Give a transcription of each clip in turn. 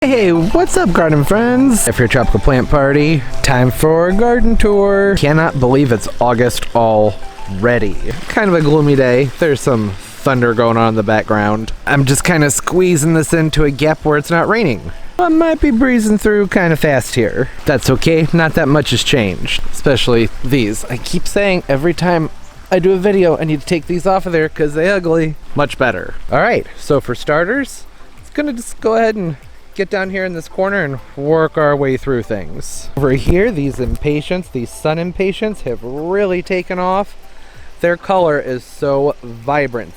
Hey, what's up garden friends? If you're a tropical plant party, time for a garden tour. Cannot believe it's August already. Kind of a gloomy day. There's some thunder going on in the background. I'm just kind of squeezing this into a gap where it's not raining. I might be breezing through kind of fast here. That's okay, not that much has changed. Especially these. I keep saying every time I do a video I need to take these off of there because they're ugly. Much better. Alright, so for starters, it's gonna just go ahead and get down here in this corner and work our way through things. Over here, these impatiens, these sun impatiens have really taken off. Their color is so vibrant.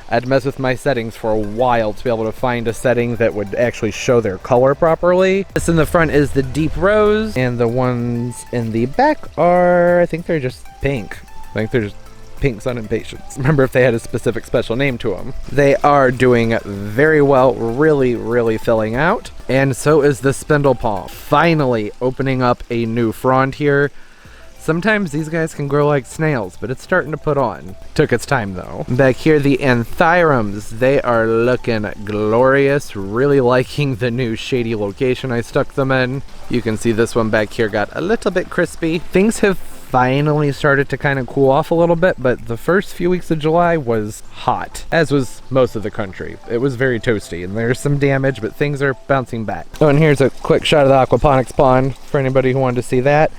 I'd mess with my settings for a while to be able to find a setting that would actually show their color properly. This in the front is the deep rose, and the ones in the back are, I think they're just pink. I think they're just pink sun impatiens. Remember if they had a specific special name to them. They are doing very well, really filling out. And so is the spindle palm. Finally opening up a new frond here. Sometimes these guys can grow like snails, but it's starting to put on. Took its time though. Back here, the anthyrums, they are looking glorious. Really liking the new shady location I stuck them in. You can see this one back here got a little bit crispy. Things have finally started to kind of cool off a little bit, but the first few weeks of July was hot, as was most of the country. It was very toasty, and there's some damage, but things are bouncing back. Oh, and here's a quick shot of the aquaponics pond for anybody who wanted to see that.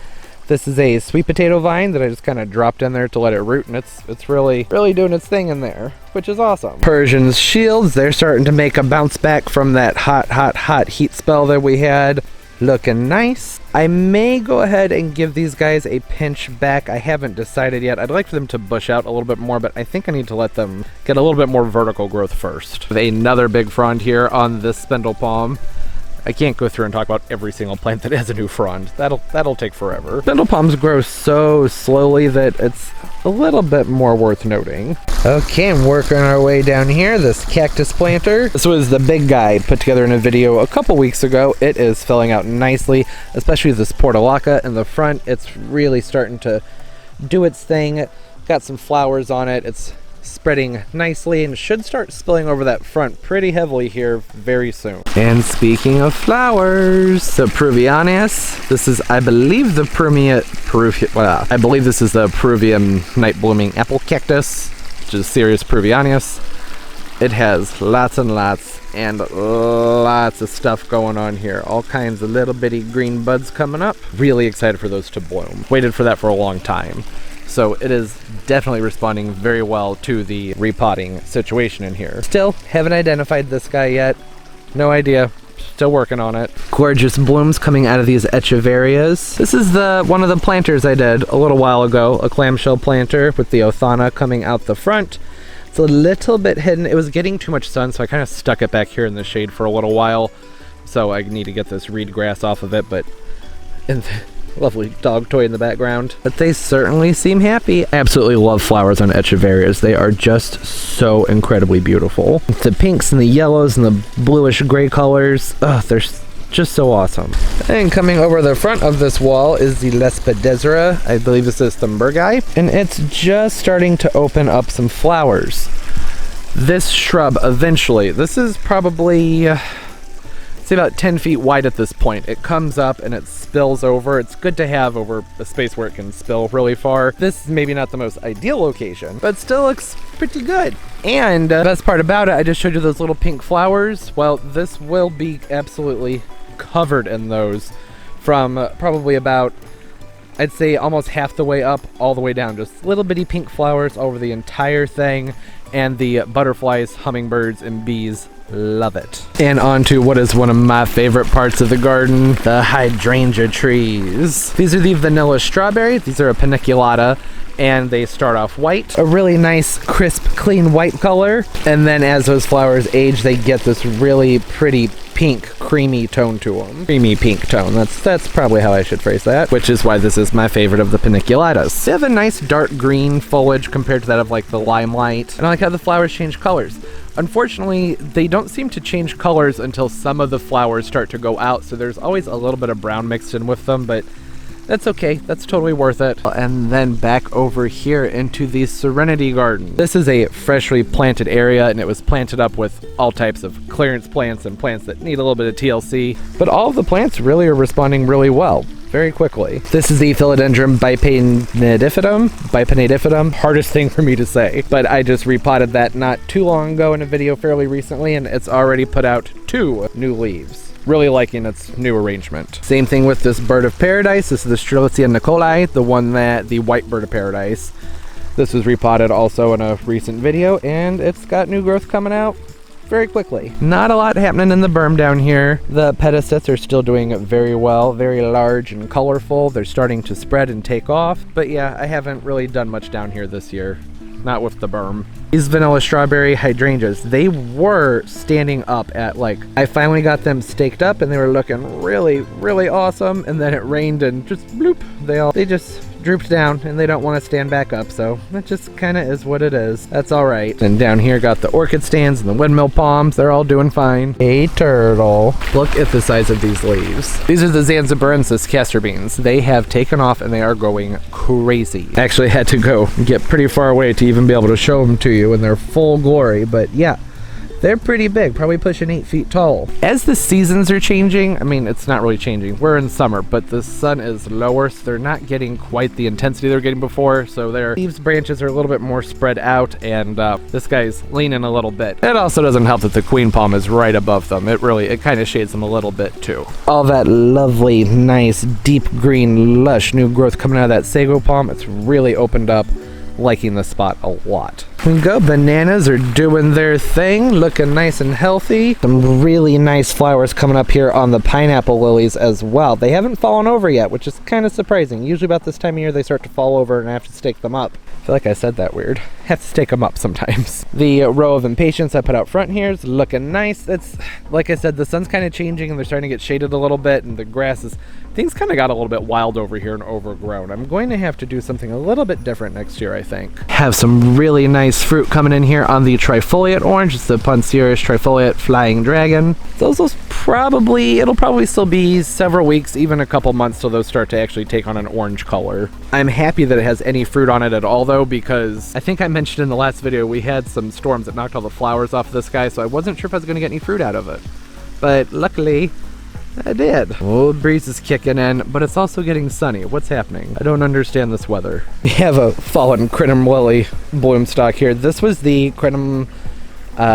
This is a sweet potato vine that I just kind of dropped in there to let it root, and it's really doing its thing in there, which is awesome. Persian's shields, they're starting to make a bounce back from that hot heat spell that we had. Looking nice. I may go ahead and give these guys a pinch back. I haven't decided yet. I'd like for them to bush out a little bit more, but I think I need to let them get a little bit more vertical growth first. Another big frond here on this spindle palm. I can't go through and talk about every single plant that has a new frond. That'll take forever. Spindle palms grow so slowly that it's a little bit more worth noting. Okay, I'm working our way down here. This cactus planter. This was the big guy put together in a video a couple weeks ago. It is filling out nicely, especially this portulaca in the front. It's really starting to do its thing. Got some flowers on it. It's spreading nicely and should start spilling over that front pretty heavily here very soon. And speaking of flowers, the Peruvianas. This is, I believe, the Peruvian night blooming apple cactus, which is Cereus peruvianus. It has lots and lots of stuff going on here. All kinds of little bitty green buds coming up. Really excited for those to bloom. Waited for that for a long time. So it is definitely responding very well to the repotting situation in here. Still, haven't identified this guy yet. No idea. Still working on it. Gorgeous blooms coming out of these echeverias. This is one of the planters I did a little while ago. A clamshell planter with the Othana coming out the front. It's a little bit hidden. It was getting too much sun, so I kind of stuck it back here in the shade for a little while. So I need to get this reed grass off of it, but lovely dog toy in the background. But they certainly seem happy. I absolutely love flowers on echeverias. They are just so incredibly beautiful. The pinks and the yellows and the bluish gray colors. They're just so awesome. And coming over the front of this wall is the Lespedezera. I believe this is Thunbergi. And it's just starting to open up some flowers. This shrub eventually, this is probably say about 10 feet wide at this point. It comes up and it spills over. It's good to have over a space where it can spill really far. This is maybe not the most ideal location, but still looks pretty good. And the best part about it, I just showed you those little pink flowers. Well, this will be absolutely covered in those from probably about, I'd say almost half the way up all the way down. Just little bitty pink flowers over the entire thing. And the butterflies, hummingbirds, and bees love it. And on to what is one of my favorite parts of the garden, the hydrangea trees. These are the vanilla strawberry. These are a paniculata, and they start off white. A really nice, crisp, clean white color. And then as those flowers age, they get this really pretty pink, creamy tone to them. Creamy pink tone. That's probably how I should phrase that, which is why this is my favorite of the paniculatas. They have a nice dark green foliage compared to that of like the limelight. And I like how the flowers change colors. Unfortunately, they don't seem to change colors until some of the flowers start to go out, so there's always a little bit of brown mixed in with them, but That's okay, that's totally worth it. And then back over here into the Serenity Garden. This is a freshly planted area, and it was planted up with all types of clearance plants and plants that need a little bit of TLC, but all of the plants really are responding really well. Very quickly. This is the Philodendron bipenidifidum. Hardest thing for me to say, but I just repotted that not too long ago in a video fairly recently, and it's already put out 2 new leaves. Really liking its new arrangement. Same thing with this bird of paradise. This is the Strelitzia nicolai, the white bird of paradise. This was repotted also in a recent video, and it's got new growth coming out very quickly. Not a lot happening in the berm down here. The pedicets are still doing very well, very large and colorful. They're starting to spread and take off, but yeah, I haven't really done much down here this year. Not with the berm. These vanilla strawberry hydrangeas, they were standing up at I finally got them staked up and they were looking really, really awesome, and then it rained and just bloop, they just drooped down and they don't want to stand back up, so that just kind of is what it is. That's all right. And down here got the orchid stands and the windmill palms. They're all doing fine. Hey turtle, look at the size of these leaves. These are the Zanzibarensis castor beans. They have taken off and they are going crazy. Actually had to go get pretty far away to even be able to show them to you in their full glory, but yeah, they're pretty big, probably pushing 8 feet tall. As the seasons are changing, I mean, it's not really changing. We're in summer, but the sun is lower, so they're not getting quite the intensity they were getting before, so their leaves branches are a little bit more spread out, and this guy's leaning a little bit. It also doesn't help that the queen palm is right above them. It kind of shades them a little bit too. All that lovely, nice, deep green, lush new growth coming out of that sago palm, it's really opened up. Liking the spot a lot. We go, bananas are doing their thing, looking nice and healthy. Some really nice flowers coming up here on the pineapple lilies as well. They haven't fallen over yet, which is kind of surprising. Usually about this time of year they start to fall over and I have to stake them up. I feel like I said that weird. Have to stake them up sometimes. The row of impatiens I put out front here is looking nice. It's, like I said, the sun's kind of changing and they're starting to get shaded a little bit, and the grass is, things kind of got a little bit wild over here and overgrown. I'm going to have to do something a little bit different next year, I think. Have some really nice fruit coming in here on the trifoliate orange. It's the Punceris trifoliate flying dragon. Those will it'll probably still be several weeks, even a couple months, till those start to actually take on an orange color. I'm happy that it has any fruit on it at all though, because I think I mentioned in the last video we had some storms that knocked all the flowers off this guy, so I wasn't sure if I was going to get any fruit out of it. But luckily, I did. Old breeze is kicking in, but it's also getting sunny. What's happening? I don't understand this weather. We have a fallen crinum lily bloom stock here. This was the crinum,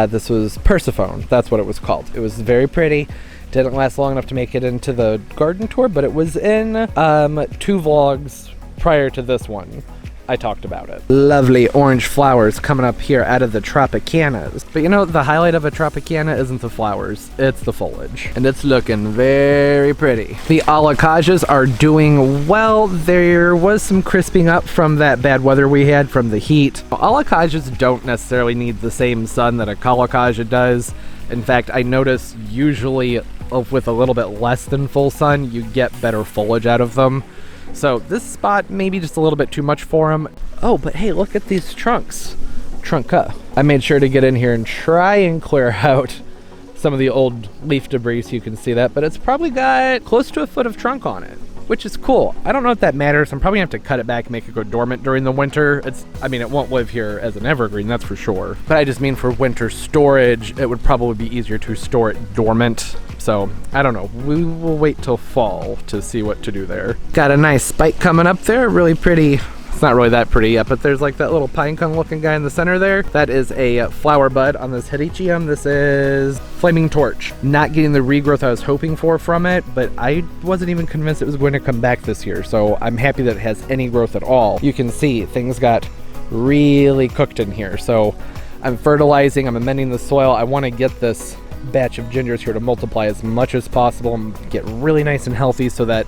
this was Persephone. That's what it was called. It was very pretty. Didn't last long enough to make it into the garden tour, but it was in 2 vlogs prior to this one. I talked about it. Lovely orange flowers coming up here out of the Tropicanas. But you know, the highlight of a Tropicana isn't the flowers, it's the foliage. And it's looking very pretty. The Alocasias are doing well. There was some crisping up from that bad weather we had from the heat. Alocasias don't necessarily need the same sun that a Colocasia does. In fact, I notice usually with a little bit less than full sun, you get better foliage out of them. So this spot maybe just a little bit too much for them. Oh, but hey, look at these trunks. Trunca. I made sure to get in here and try and clear out some of the old leaf debris so you can see that, but it's probably got close to 1 foot of trunk on it, which is cool. I don't know if that matters. I'm probably gonna have to cut it back and make it go dormant during the winter. It won't live here as an evergreen, that's for sure. But I just mean for winter storage, it would probably be easier to store it dormant. So, I don't know. We will wait till fall to see what to do there. Got a nice spike coming up there. Really pretty. It's not really that pretty yet, but there's like that little pine cone looking guy in the center there. That is a flower bud on this Hedychium. This is Flaming Torch. Not getting the regrowth I was hoping for from it, but I wasn't even convinced it was going to come back this year. So I'm happy that it has any growth at all. You can see things got really cooked in here. So I'm fertilizing, I'm amending the soil. I want to get this batch of gingers here to multiply as much as possible and get really nice and healthy so that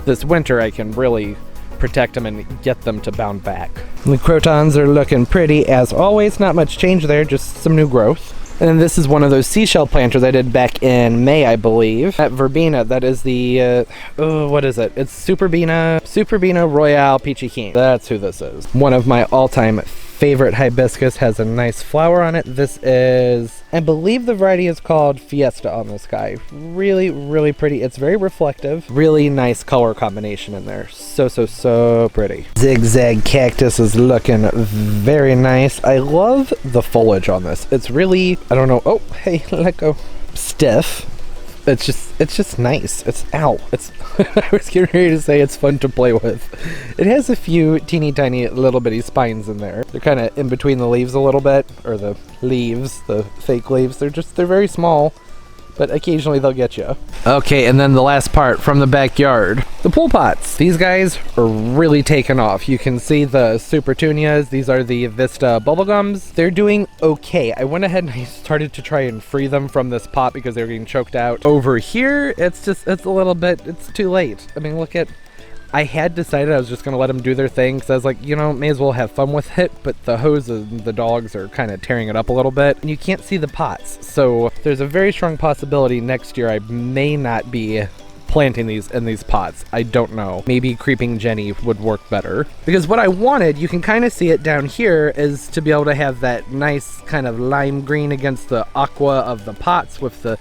this winter I can really protect them and get them to bound back. The crotons are looking pretty as always. Not much change there, just some new growth. And then this is one of those seashell planters I did back in May, I believe. That verbena, that is the, what is it? It's Superbena Royale Peachy Keen. That's who this is. One of my all-time favorite hibiscus has a nice flower on it. This is, I believe the variety is called Fiesta on this guy. Really, really pretty. It's very reflective. Really nice color combination in there. So pretty. Zigzag cactus is looking very nice. I love the foliage on this. It's really, I don't know. Oh, hey, let go. Stiff. It's just nice. It's I was getting ready to say it's fun to play with. It has a few teeny tiny little bitty spines in there. They're kind of in between the leaves a little bit, or the leaves, the fake leaves. They're very small, but occasionally they'll get you. Okay, and then the last part from the backyard, the pool pots. These guys are really taking off. You can see the Supertunias. These are the Vista bubblegums. They're doing okay. I went ahead and I started to try and free them from this pot because they were getting choked out. Over here, it's a little bit, it's too late. I mean, look at, I had decided I was just going to let them do their thing because I was like, you know, may as well have fun with it, but the hoses and the dogs are kind of tearing it up a little bit, and you can't see the pots. So there's a very strong possibility next year I may not be planting these in these pots. I don't know. Maybe Creeping Jenny would work better. Because what I wanted, you can kind of see it down here, is to be able to have that nice kind of lime green against the aqua of the pots with the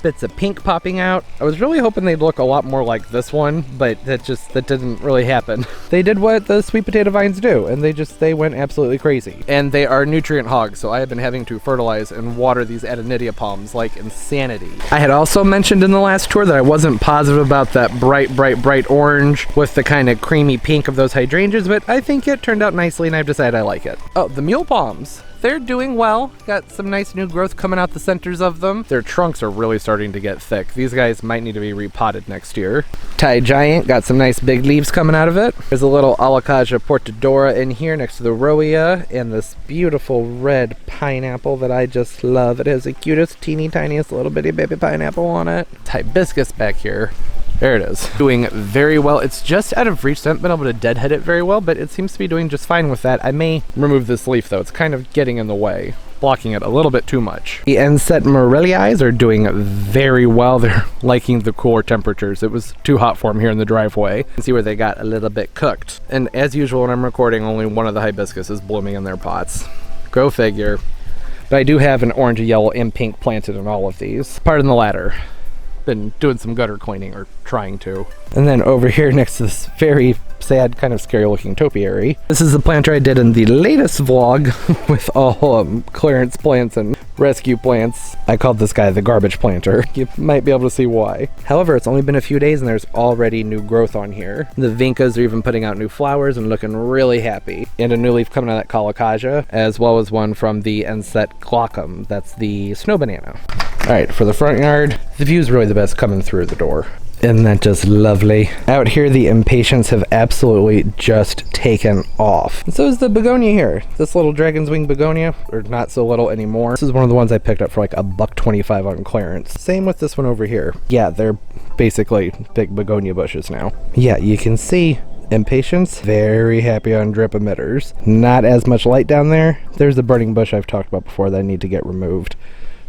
bits of pink popping out. I was really hoping they'd look a lot more like this one, but that didn't really happen. They did what the sweet potato vines do, and they went absolutely crazy. And they are nutrient hogs, so I have been having to fertilize and water these Adenidia palms like insanity. I had also mentioned in the last tour that I wasn't positive about that bright orange with the kind of creamy pink of those hydrangeas, but I think it turned out nicely and I've decided I like it. Oh, the mule palms. They're doing well. Got some nice new growth coming out the centers of them. Their trunks are really starting to get thick. These guys might need to be repotted next year. Thai Giant got some nice big leaves coming out of it. There's a little Alocasia Portadora in here next to the Roia, and this beautiful red pineapple that I just love. It has the cutest, teeny tiniest little bitty baby pineapple on it. Hibiscus back here. There it is. Doing very well. It's just out of reach, so I haven't been able to deadhead it very well, but it seems to be doing just fine with that. I may remove this leaf though. It's kind of getting in the way, blocking it a little bit too much. The Enset Morellii are doing very well. They're liking the cooler temperatures. It was too hot for them here in the driveway. You can see where they got a little bit cooked. And as usual when I'm recording, only one of the hibiscus is blooming in their pots. Go figure. But I do have an orange, yellow, and pink planted in all of these. Pardon the latter. Been doing some gutter cleaning, or trying to. And then over here next to this very sad, kind of scary looking topiary, this is the planter I did in the latest vlog with all clearance plants and rescue plants. I called this guy the garbage planter. You might be able to see why. However, it's only been a few days and there's already new growth on here. The vincas are even putting out new flowers and looking really happy. And a new leaf coming out of that Colocasia, as well as one from the Enset Glaucum. That's the snow banana. All right, for the front yard, the view is really the best coming through the door. Isn't that just lovely? Out here, the impatiens have absolutely just taken off. And so is the begonia here. This little dragon's wing begonia, or not so little anymore. This is one of the ones I picked up for like $1.25 on clearance. Same with this one over here. Yeah, they're basically big begonia bushes now. Yeah, you can see impatiens very happy on drip emitters. Not as much light down there. There's the burning bush I've talked about before that I need to get removed.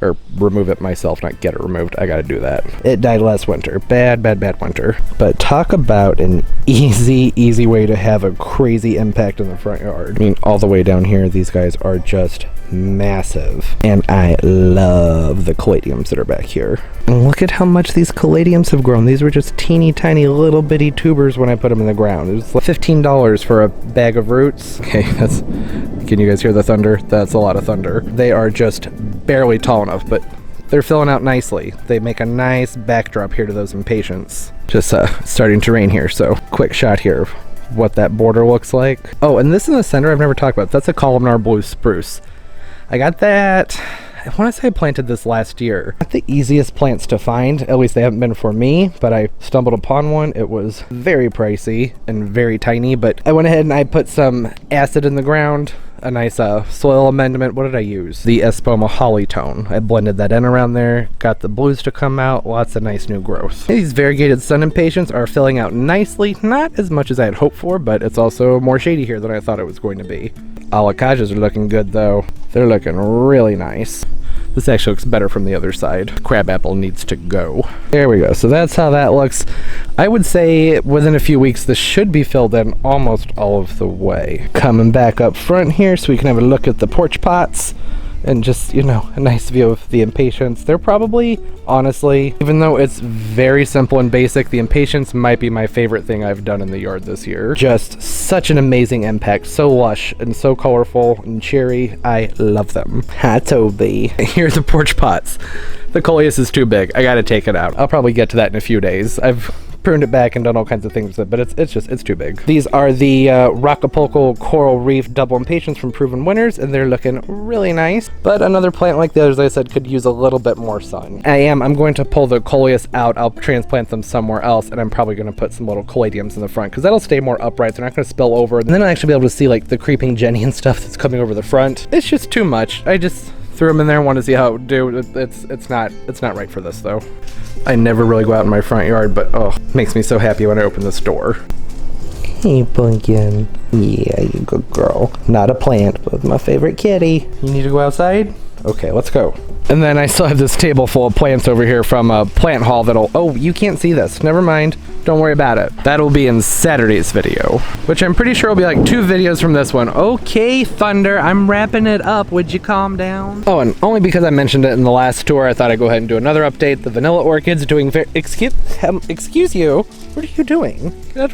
Or remove it myself, not get it removed. I gotta do that. It died last winter. Bad winter. But talk about an easy way to have a crazy impact in the front yard. I mean, all the way down here, these guys are just massive. And I love the caladiums that are back here. And look at how much these caladiums have grown. These were just teeny tiny little bitty tubers when I put them in the ground. It was like $15 for a bag of roots. Okay, can you guys hear the thunder? That's a lot of thunder. They are just barely tall enough, but they're filling out nicely. They make a nice backdrop here to those impatiens. Just starting to rain here, so quick shot here of what that border looks like. Oh, and this in the center I've never talked about. That's a columnar blue spruce. I got that, I want to say I planted this last year. Not the easiest plants to find, at least they haven't been for me, but I stumbled upon one. It was very pricey and very tiny, but I went ahead and I put some acid in the ground, a nice soil amendment. What did I use? The Espoma Holly Tone. I blended that in around there, got the blues to come out, lots of nice new growth. These variegated sun impatiens are filling out nicely, not as much as I had hoped for, but it's also more shady here than I thought it was going to be. Alocasias are looking good though. They're looking really nice. This actually looks better from the other side. Crabapple needs to go. There we go. So that's how that looks. I would say within a few weeks this should be filled in almost all of the way. Coming back up front here so we can have a look at the porch pots. And just, you know, a nice view of the impatiens. They're probably, honestly, even though it's very simple and basic, the impatiens might be my favorite thing I've done in the yard this year. Just such an amazing impact. So lush and so colorful and cheery. I love them. Hi, Toby. Here's the porch pots. The coleus is too big. I gotta take it out. I'll probably get to that in a few days. I've pruned it back and done all kinds of things with it, but it's too big. These are the Rockapulco Coral Reef Double Impatiens from Proven Winners, and they're looking really nice. But another plant like the others, I said, could use a little bit more sun. I'm going to pull the coleus out. I'll transplant them somewhere else, and I'm probably going to put some little caladiums in the front, because that'll stay more upright. They're not going to spill over. And then I'll actually be able to see like the creeping Jenny and stuff that's coming over the front. It's just too much. I just threw them in there and want to see how it would do. It's not right for this though. I never really go out in my front yard, but oh, it makes me so happy when I open this door. Hey, Pumpkin. Yeah, you good girl. Not a plant, but my favorite kitty. You need to go outside? Okay, let's go. And then I still have this table full of plants over here from a plant haul that'll... Oh, you can't see this. Never mind. Don't worry about it. That'll be in Saturday's video, which I'm pretty sure will be like 2 videos from this one. Okay, Thunder, I'm wrapping it up. Would you calm down? Oh, and only because I mentioned it in the last tour, I thought I'd go ahead and do another update. The vanilla orchids doing very... Excuse you? What are you doing? Get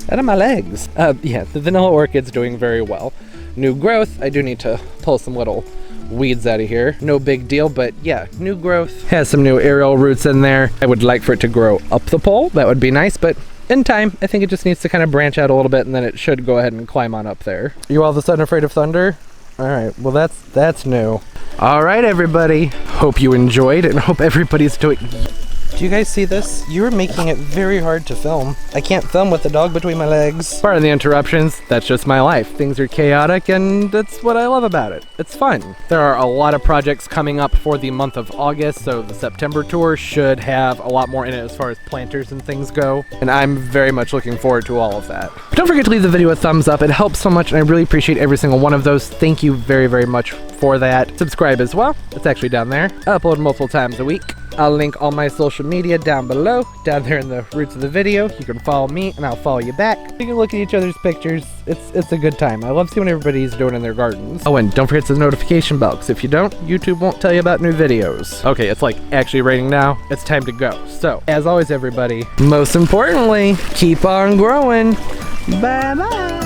out of my legs. Yeah, the vanilla orchid's doing very well. New growth. I do need to pull some little weeds out of here. No big deal, but yeah, new growth. Has some new aerial roots in there. I would like for it to grow up the pole. That would be nice, but in time, I think it just needs to kind of branch out a little bit, and then it should go ahead and climb on up there. You all of a sudden afraid of thunder? All right, well that's new. All right, everybody. Hope you enjoyed, and hope everybody's doing... Do you guys see this? You're making it very hard to film. I can't film with the dog between my legs. Pardon the interruptions. That's just my life. Things are chaotic, and that's what I love about it. It's fun. There are a lot of projects coming up for the month of August, so the September tour should have a lot more in it as far as planters and things go, and I'm very much looking forward to all of that. But don't forget to leave the video a thumbs up. It helps so much, and I really appreciate every single one of those. Thank you very, very much for that. Subscribe as well. It's actually down there. I upload multiple times a week. I'll link all my social media down below, down there in the roots of the video. You can follow me, and I'll follow you back. You can look at each other's pictures. It's a good time. I love seeing what everybody's doing in their gardens. Oh, and don't forget the notification bell, because if you don't, YouTube won't tell you about new videos. Okay, it's like actually raining now. It's time to go. So, as always, everybody, most importantly, keep on growing. Bye-bye.